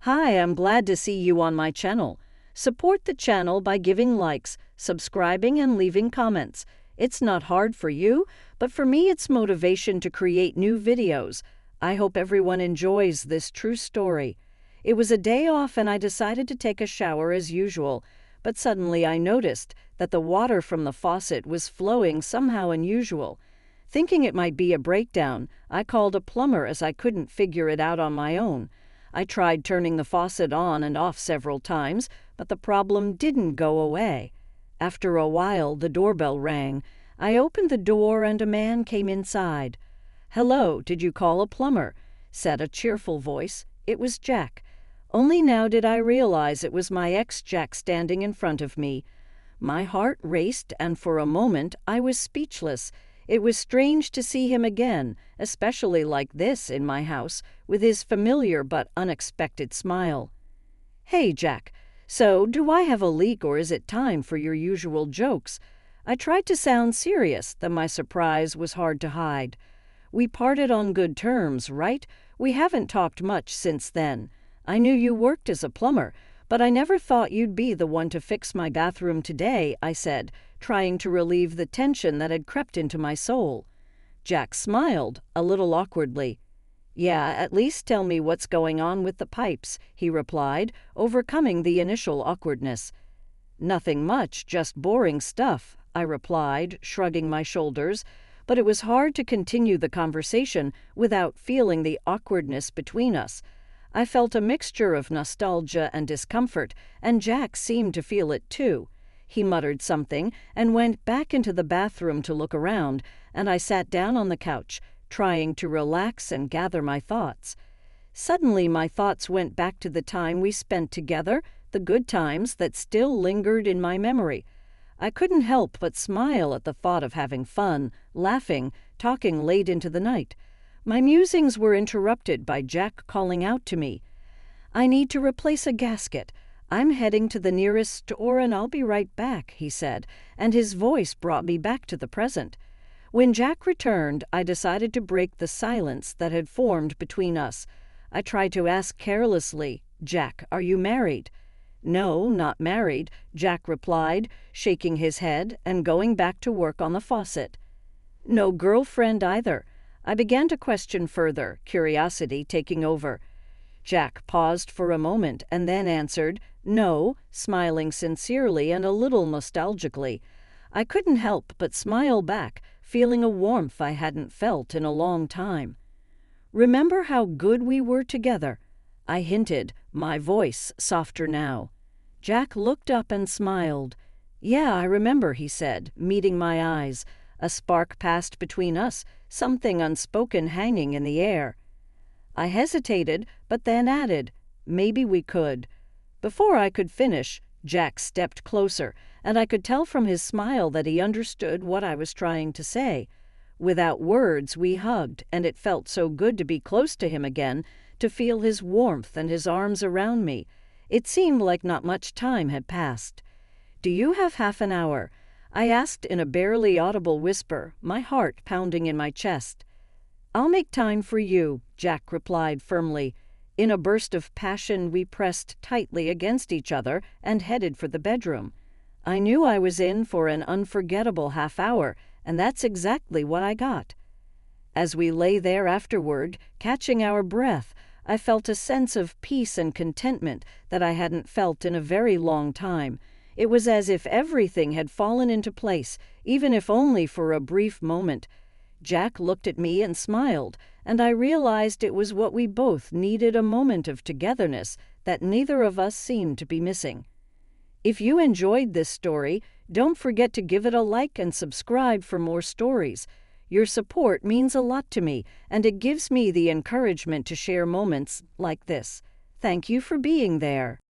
Hi, I'm glad to see you on my channel. Support the channel by giving likes, subscribing, and leaving comments. It's not hard for you, but for me it's motivation to create new videos. I hope everyone enjoys this true story. It was a day off and I decided to take a shower as usual, but suddenly I noticed that the water from the faucet was flowing somehow unusual. Thinking it might be a breakdown, I called a plumber as I couldn't figure it out on my own. I tried turning the faucet on and off several times, but the problem didn't go away. After a while, the doorbell rang. I opened the door and a man came inside. "Hello, did you call a plumber?" said a cheerful voice. It was Jack. Only now did I realize it was my ex-Jack standing in front of me. My heart raced, and for a moment I was speechless. It was strange to see him again, especially like this in my house, with his familiar but unexpected smile. "Hey, Jack, so do I have a leak or is it time for your usual jokes?" I tried to sound serious, though my surprise was hard to hide. "We parted on good terms, right? We haven't talked much since then. I knew you worked as a plumber, but I never thought you'd be the one to fix my bathroom today," I said, trying to relieve the tension that had crept into my soul. Jack smiled, a little awkwardly. "Yeah, at least tell me what's going on with the pipes," he replied, overcoming the initial awkwardness. "Nothing much, just boring stuff," I replied, shrugging my shoulders, but it was hard to continue the conversation without feeling the awkwardness between us. I felt a mixture of nostalgia and discomfort, and Jack seemed to feel it too. He muttered something and went back into the bathroom to look around, and I sat down on the couch, trying to relax and gather my thoughts. Suddenly my thoughts went back to the time we spent together, the good times that still lingered in my memory. I couldn't help but smile at the thought of having fun, laughing, talking late into the night. My musings were interrupted by Jack calling out to me. "I need to replace a gasket. I'm heading to the nearest store and I'll be right back," he said, and his voice brought me back to the present. When Jack returned, I decided to break the silence that had formed between us. I tried to ask carelessly, "Jack, are you married?" "No, not married," Jack replied, shaking his head and going back to work on the faucet. "No girlfriend either?" I began to question further, curiosity taking over. Jack paused for a moment and then answered, "No," smiling sincerely and a little nostalgically. I couldn't help but smile back, feeling a warmth I hadn't felt in a long time. "Remember how good we were together?" I hinted, my voice softer now. Jack looked up and smiled. "Yeah, I remember," he said, meeting my eyes. A spark passed between us, something unspoken hanging in the air. I hesitated, but then added, "Maybe we could." Before I could finish, Jack stepped closer, and I could tell from his smile that he understood what I was trying to say. Without words, we hugged, and it felt so good to be close to him again, to feel his warmth and his arms around me. It seemed like not much time had passed. "Do you have half an hour?" I asked in a barely audible whisper, my heart pounding in my chest. "I'll make time for you," Jack replied firmly. In a burst of passion, we pressed tightly against each other and headed for the bedroom. I knew I was in for an unforgettable half hour, and that's exactly what I got. As we lay there afterward, catching our breath, I felt a sense of peace and contentment that I hadn't felt in a very long time. It was as if everything had fallen into place, even if only for a brief moment. Jack looked at me and smiled, and I realized it was what we both needed, a moment of togetherness that neither of us seemed to be missing. If you enjoyed this story, don't forget to give it a like and subscribe for more stories. Your support means a lot to me, and it gives me the encouragement to share moments like this. Thank you for being there.